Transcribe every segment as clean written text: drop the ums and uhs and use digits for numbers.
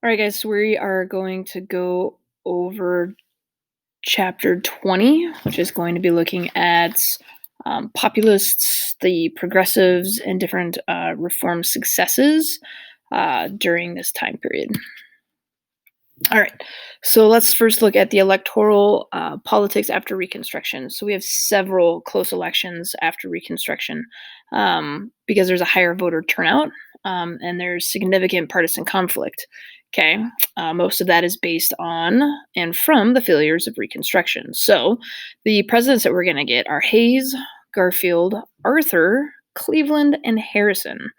All right, guys, so we are going to go over chapter 20, which is going to be looking at populists, the progressives, and different reform successes during this time period. All right, so let's first look at the electoral politics after Reconstruction. So we have several close elections after Reconstruction because there's a higher voter turnout and there's significant partisan conflict. Okay, most of that is based on and from the failures of Reconstruction. So the presidents that we're going to get are Hayes, Garfield, Arthur, Cleveland, and Harrison.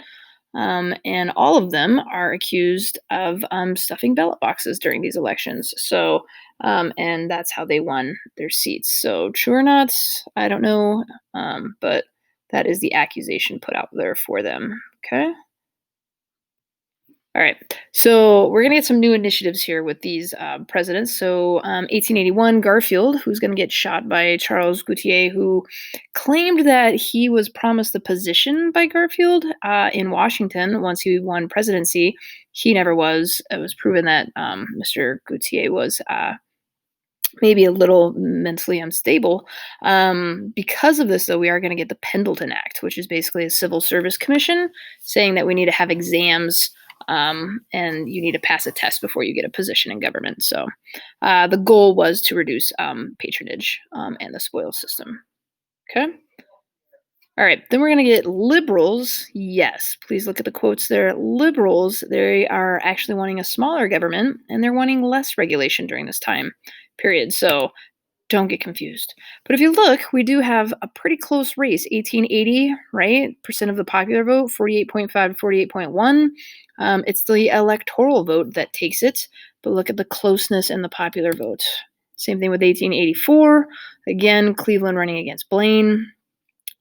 And all of them are accused of stuffing ballot boxes during these elections. So, and that's how they won their seats. So, true or not, I don't know, but that is the accusation put out there for them. Okay. All right. So we're going to get some new initiatives here with these presidents. So 1881, Garfield, who's going to get shot by Charles Gautier, who claimed that he was promised the position by Garfield in Washington once he won presidency. He never was. It was proven that Mr. Gautier was maybe a little mentally unstable. Because of this, though, we are going to get the Pendleton Act, which is basically a civil service commission saying that we need to have exams and you need to pass a test before you get a position in government. So the goal was to reduce patronage and the spoils system. Okay. All right, then we're going to get liberals. Yes, please look at the quotes there. Liberals, they are actually wanting a smaller government and they're wanting less regulation during this time period. So don't get confused. But if you look, we do have a pretty close race. 1880, right? Percent of the popular vote, 48.5 to 48.1. It's the electoral vote that takes it. But look at the closeness in the popular vote. Same thing with 1884. Again, Cleveland running against Blaine.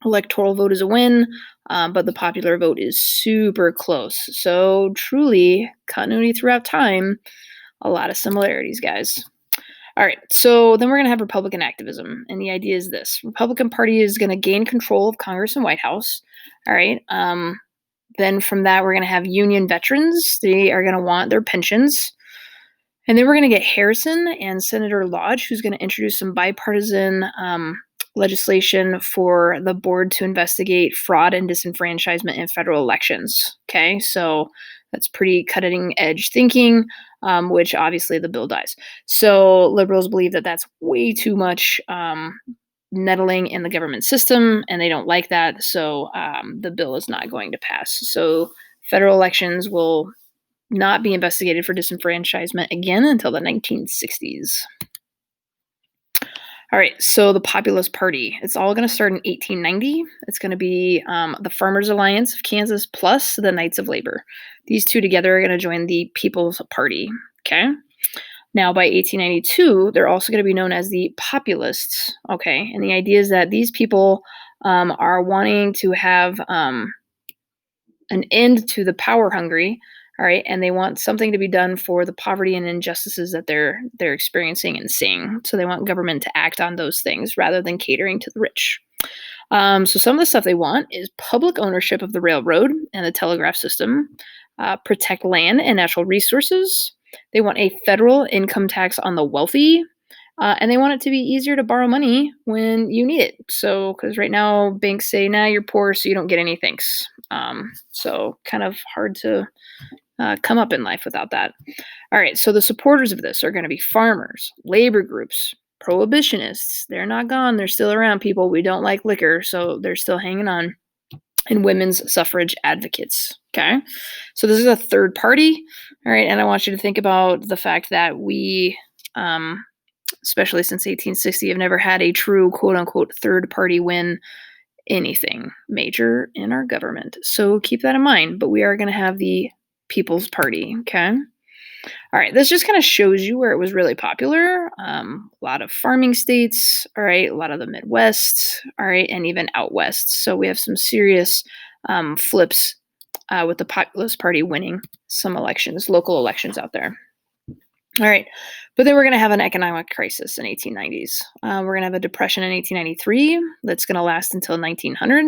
Electoral vote is a win, but the popular vote is super close. So truly, continuity throughout time, a lot of similarities, guys. All right, so then we're going to have Republican activism, and the idea is this. Republican Party is going to gain control of Congress and White House. All right, then from that, we're going to have Union veterans. They are going to want their pensions. And then we're going to get Harrison and Senator Lodge, who's going to introduce some bipartisan legislation for the board to investigate fraud and disenfranchisement in federal elections. Okay, so that's pretty cutting edge thinking, which obviously the bill dies. So liberals believe that that's way too much meddling in the government system, and they don't like that. So the bill is not going to pass. So federal elections will not be investigated for disenfranchisement again until the 1960s. All right, so the Populist Party. It's all going to start in 1890. It's going to be the Farmers Alliance of Kansas plus the Knights of Labor. These two together are going to join the People's Party. Okay. Now, by 1892, they're also going to be known as the Populists. Okay, and the idea is that these people are wanting to have an end to the power hungry. All right, and they want something to be done for the poverty and injustices that they're experiencing and seeing. So they want government to act on those things rather than catering to the rich. So some of the stuff they want is public ownership of the railroad and the telegraph system, protect land and natural resources. They want a federal income tax on the wealthy, and they want it to be easier to borrow money when you need it. So, because right now banks say, "Nah, you're poor, so you don't get any thanks." So kind of hard to come up in life without that. All right, so the supporters of this are going to be farmers, labor groups, prohibitionists. They're not gone. They're still around, people. We don't like liquor, so they're still hanging on. And women's suffrage advocates. Okay, so this is a third party. All right, and I want you to think about the fact that we, especially since 1860, have never had a true quote unquote third party win anything major in our government. So keep that in mind. But we are going to have the People's Party. Okay. All right, this just kind of shows you where it was really popular. A lot of farming states, all right, a lot of the Midwest, all right, and even out west. So we have some serious flips with the Populist Party winning some elections, local elections out there. All right, but then we're going to have an economic crisis in 1890s. We're going to have a depression in 1893 that's going to last until 1900.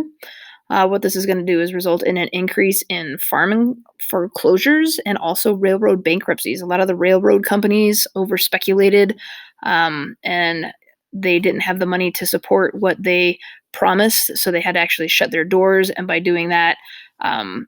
What this is going to do is result in an increase in farming foreclosures and also railroad bankruptcies. A lot of the railroad companies over speculated, and they didn't have the money to support what they promised, so they had to actually shut their doors. And by doing that, um,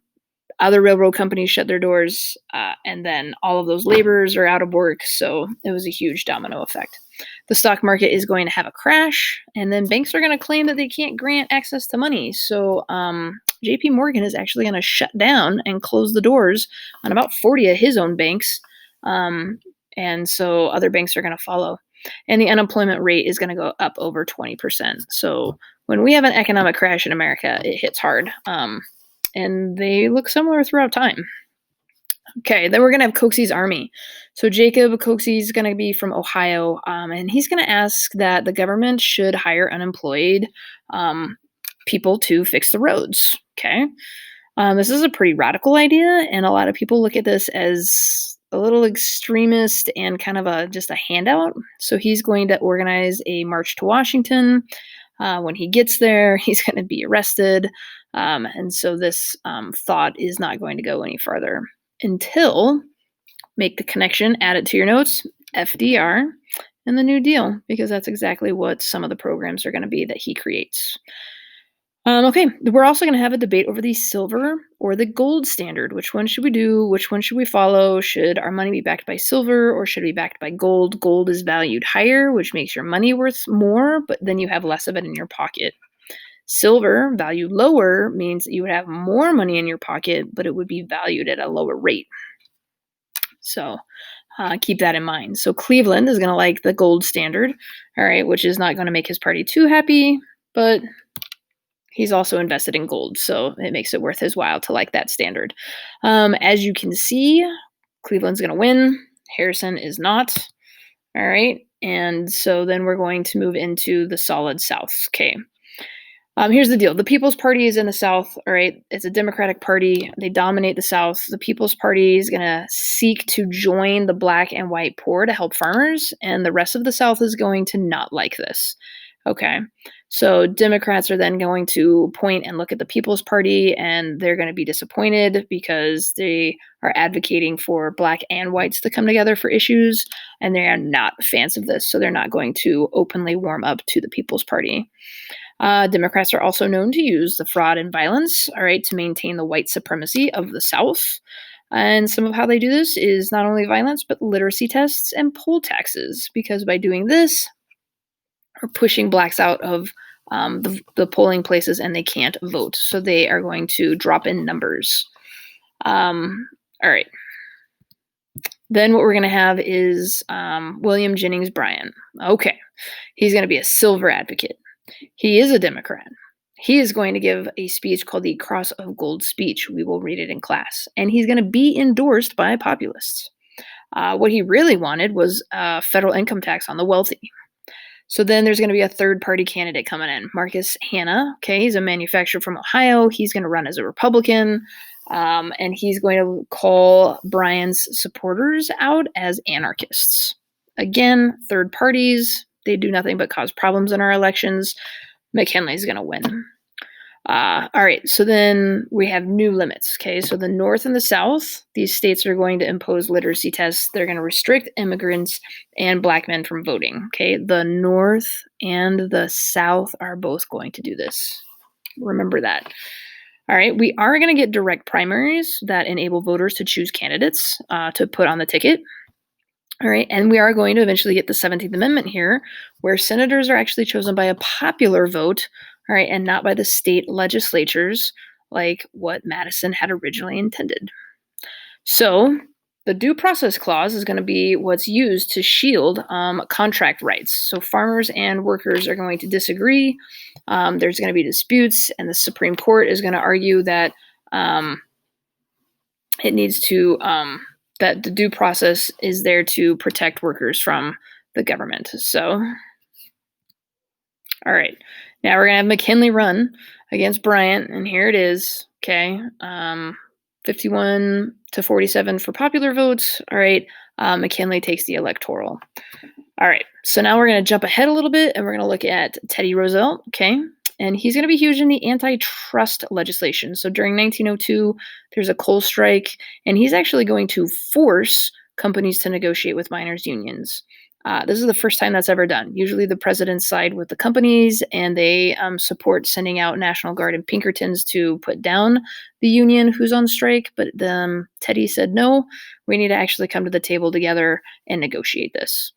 other railroad companies shut their doors, and then all of those laborers are out of work. So it was a huge domino effect. The stock market is going to have a crash, and then banks are going to claim that they can't grant access to money. So JP Morgan is actually going to shut down and close the doors on about 40 of his own banks. And so other banks are going to follow. And the unemployment rate is going to go up over 20%. So when we have an economic crash in America, it hits hard. And they look similar throughout time. Okay, then we're going to have Coxey's army. So Jacob Coxey is going to be from Ohio, and he's going to ask that the government should hire unemployed people to fix the roads. Okay, this is a pretty radical idea, and a lot of people look at this as a little extremist and kind of just a handout. So he's going to organize a march to Washington. When he gets there, he's going to be arrested. And so this thought is not going to go any further until, make the connection, add it to your notes, FDR and the New Deal, because that's exactly what some of the programs are going to be that he creates. Okay, we're also going to have a debate over the silver or the gold standard. Which one should we do? Which one should we follow? Should our money be backed by silver or should it be backed by gold? Gold is valued higher, which makes your money worth more, but then you have less of it in your pocket. Silver, valued lower, means that you would have more money in your pocket, but it would be valued at a lower rate. So keep that in mind. So Cleveland is going to like the gold standard, all right, which is not going to make his party too happy, but he's also invested in gold, so it makes it worth his while to like that standard. As you can see, Cleveland's going to win. Harrison is not. All right, and so then we're going to move into the solid South. Okay. Here's the deal. The People's Party is in the South, all right? It's a Democratic Party. They dominate the South. The People's Party is going to seek to join the black and white poor to help farmers, and the rest of the South is going to not like this. Okay. So Democrats are then going to point and look at the People's Party, and they're going to be disappointed because they are advocating for black and whites to come together for issues, and they are not fans of this. So they're not going to openly warm up to the People's Party. Democrats are also known to use the fraud and violence, all right, to maintain the white supremacy of the South. And some of how they do this is not only violence, but literacy tests and poll taxes, because by doing this, we're pushing blacks out of the polling places and they can't vote. So they are going to drop in numbers. All right. Then what we're going to have is William Jennings Bryan. Okay. He's going to be a silver advocate. He is a Democrat. He is going to give a speech called the Cross of Gold speech. We will read it in class. And he's going to be endorsed by populists. What he really wanted was a federal income tax on the wealthy. So then there's going to be a third-party candidate coming in, Marcus Hanna. Okay, he's a manufacturer from Ohio. He's going to run as a Republican. And he's going to call Bryan's supporters out as anarchists. Again, third parties. They do nothing but cause problems in our elections. McKinley's going to win. All right, so then we have new limits. Okay, so the North and the South, these states are going to impose literacy tests. They're going to restrict immigrants and black men from voting. Okay, the North and the South are both going to do this. Remember that. All right, we are going to get direct primaries that enable voters to choose candidates to put on the ticket. All right, and we are going to eventually get the 17th Amendment here, where senators are actually chosen by a popular vote, all right, and not by the state legislatures like what Madison had originally intended. So the due process clause is going to be what's used to shield contract rights. So farmers and workers are going to disagree. There's going to be disputes, and the Supreme Court is going to argue that it needs to that the due process is there to protect workers from the government. So, all right. Now we're going to have McKinley run against Bryant, and here it is. Okay. 51 to 47 for popular votes. All right. McKinley takes the electoral. All right. So now we're going to jump ahead a little bit, and we're going to look at Teddy Roosevelt. Okay. And he's going to be huge in the antitrust legislation. So during 1902, there's a coal strike, and he's actually going to force companies to negotiate with miners' unions. This is the first time that's ever done. Usually, the presidents side with the companies, and they support sending out National Guard and Pinkertons to put down the union who's on strike. But Teddy said, no, we need to actually come to the table together and negotiate this.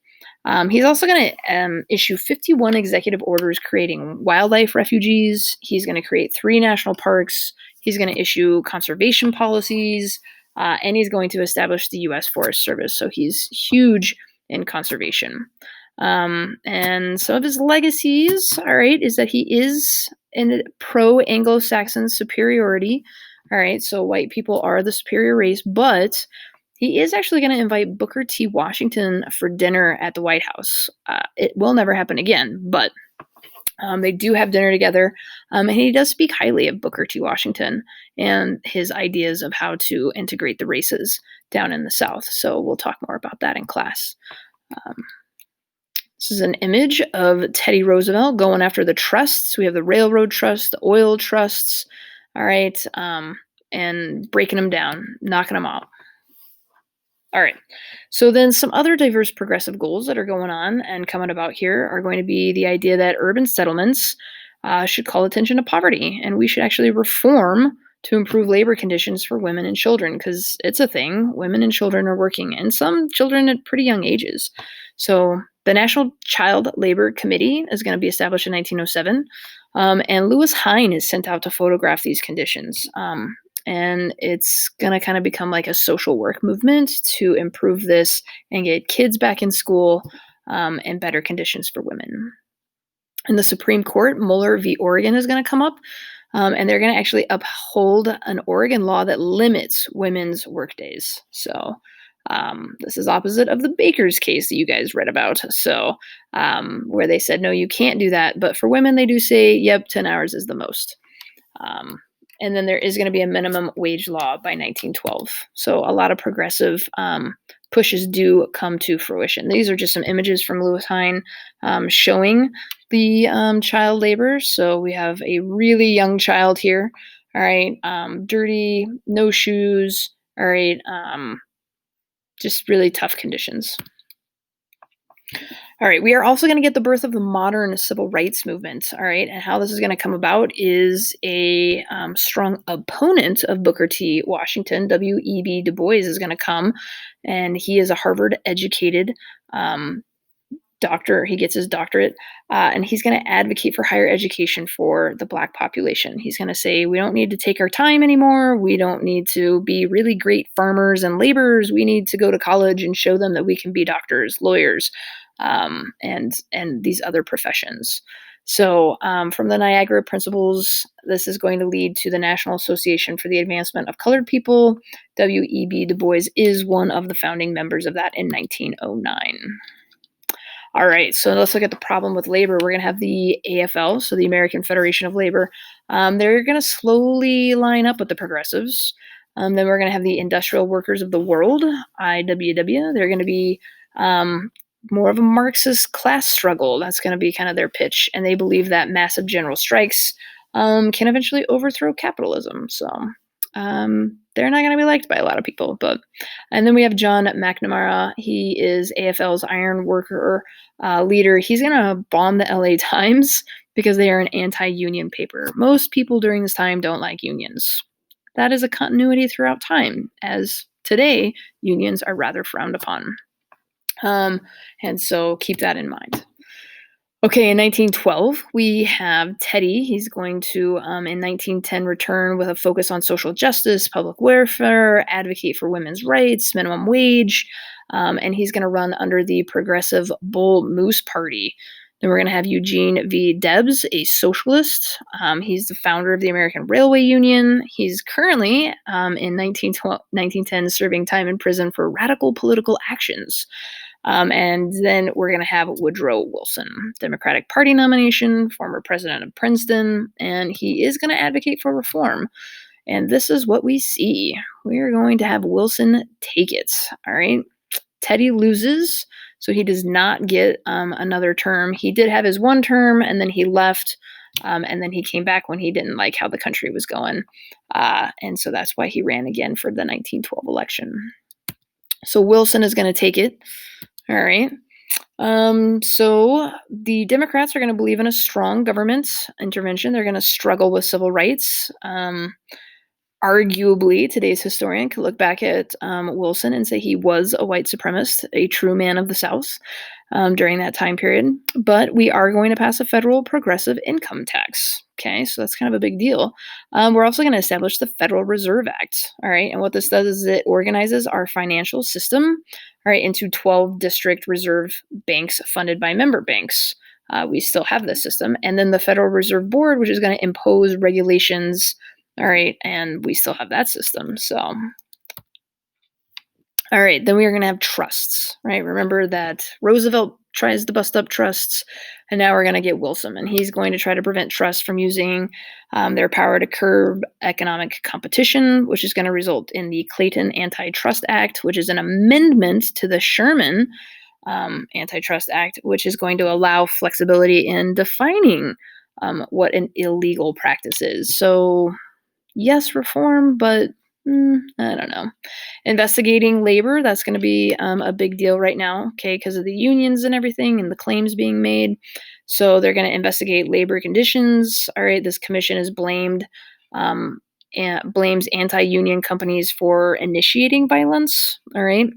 He's also going to issue 51 executive orders creating wildlife refuges. He's going to create 3 national parks. He's going to issue conservation policies, and he's going to establish the U.S. Forest Service. So he's huge in conservation. And some of his legacies, all right, is that he is in pro-Anglo-Saxon superiority. All right, so white people are the superior race, but he is actually going to invite Booker T. Washington for dinner at the White House. It will never happen again, but they do have dinner together. And he does speak highly of Booker T. Washington and his ideas of how to integrate the races down in the South. So we'll talk more about that in class. This is an image of Teddy Roosevelt going after the trusts. We have the railroad trusts, the oil trusts, all right, and breaking them down, knocking them out. All right. So then some other diverse progressive goals that are going on and coming about here are going to be the idea that urban settlements should call attention to poverty, and we should actually reform to improve labor conditions for women and children, because it's a thing. Women and children are working, and some children at pretty young ages. So the National Child Labor Committee is going to be established in 1907, and Lewis Hine is sent out to photograph these conditions. And it's going to kind of become like a social work movement to improve this and get kids back in school and better conditions for women. In the Supreme Court, Mueller v. Oregon is going to come up, and they're going to actually uphold an Oregon law that limits women's workdays. So this is opposite of the Baker's case that you guys read about. So where they said, no, you can't do that. But for women, they do say, yep, 10 hours is the most. And then there is going to be a minimum wage law by 1912. So a lot of progressive pushes do come to fruition. These are just some images from Lewis Hine showing the child labor. So we have a really young child here. All right. Dirty, no shoes. All right. Just really tough conditions. All right, we are also going to get the birth of the modern civil rights movement. All right, and how this is going to come about is a strong opponent of Booker T. Washington. W.E.B. Du Bois is going to come, and he is a Harvard-educated doctor. He gets his doctorate, and he's going to advocate for higher education for the Black population. He's going to say, we don't need to take our time anymore. We don't need to be really great farmers and laborers. We need to go to college and show them that we can be doctors, lawyers, and these other professions. So from the Niagara Principles, this is going to lead to the National Association for the Advancement of Colored People. W.E.B. Du Bois is one of the founding members of that in 1909. All right, so let's look at the problem with labor. We're going to have the AFL, so the American Federation of Labor. They're going to slowly line up with the progressives. Then we're going to have the Industrial Workers of the World, IWW. They're going to be more of a Marxist class struggle. That's going to be kind of their pitch. And they believe that massive general strikes can eventually overthrow capitalism. So they're not going to be liked by a lot of people. And then we have John McNamara. He is AFL's iron worker leader. He's going to bomb the LA Times because they are an anti-union paper. Most people during this time don't like unions. That is a continuity throughout time, as today unions are rather frowned upon. And so keep that in mind. Okay, in 1912, we have Teddy. He's going to, in 1910, return with a focus on social justice, public welfare, advocate for women's rights, minimum wage, and he's going to run under the Progressive Bull Moose Party. Then we're going to have Eugene V. Debs, a socialist. He's the founder of the American Railway Union. He's currently, in 1910, serving time in prison for radical political actions. And then we're going to have Woodrow Wilson, Democratic Party nomination, former president of Princeton, and he is going to advocate for reform. And this is what we see. We are going to have Wilson take it. All right. Teddy loses, so he does not get another term. He did have his one term, and then he left. And then he came back when he didn't like how the country was going. And so that's why he ran again for the 1912 election. So Wilson is going to take it. All right. So the Democrats are going to believe in a strong government intervention. They're going to struggle with civil rights. Arguably, today's historian could look back at Wilson and say he was a white supremacist, a true man of the South during that time period. But we are going to pass a federal progressive income tax. Okay, so that's kind of a big deal. We're also going to establish the Federal Reserve Act. All right, and what this does is it organizes our financial system, all right, into 12 district reserve banks funded by member banks. We still have this system. And then the Federal Reserve Board, which is going to impose regulations. All right, and we still have that system. So, all right, then we are going to have trusts, right? Remember that Roosevelt tries to bust up trusts, and now we're going to get Wilson, and he's going to try to prevent trusts from using their power to curb economic competition, which is going to result in the Clayton Antitrust Act, which is an amendment to the Sherman Antitrust Act, which is going to allow flexibility in defining what an illegal practice is. So, yes, reform, but I don't know. Investigating labor, that's going to be a big deal right now, okay, because of the unions and everything and the claims being made. So they're going to investigate labor conditions. All right, this commission is blamed and blames anti-union companies for initiating violence. All right.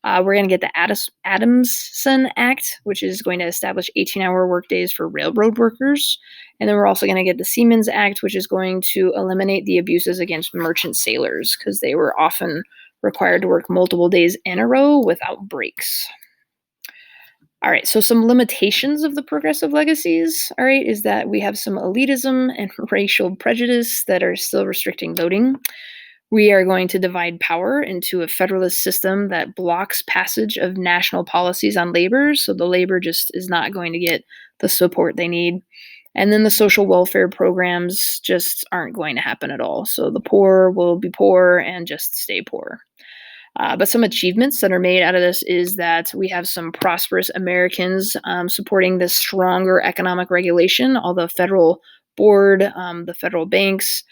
We're going to get the Adamson Act, which is going to establish 18-hour workdays for railroad workers. And then we're also going to get the Seamen's Act, which is going to eliminate the abuses against merchant sailors because they were often required to work multiple days in a row without breaks. All right, so some limitations of the progressive legacies, all right, is that we have some elitism and racial prejudice that are still restricting voting. We are going to divide power into a federalist system that blocks passage of national policies on labor, so the labor just is not going to get the support they need. And then the social welfare programs just aren't going to happen at all. So the poor will be poor and just stay poor. But some achievements that are made out of this is that we have some prosperous Americans supporting this stronger economic regulation, all the federal board, the federal banks,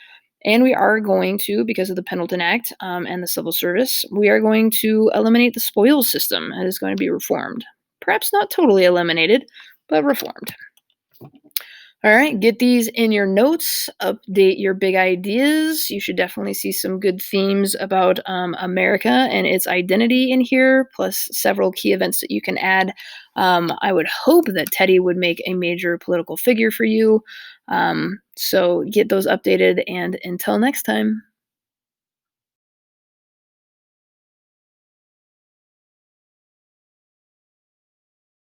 and we are going to, because of the Pendleton Act and the Civil Service, we are going to eliminate the spoils system. It is going to be reformed. Perhaps not totally eliminated, but reformed. All right, get these in your notes, update your big ideas. You should definitely see some good themes about America and its identity in here, plus several key events that you can add. I would hope that Teddy would make a major political figure for you. So get those updated, and until next time.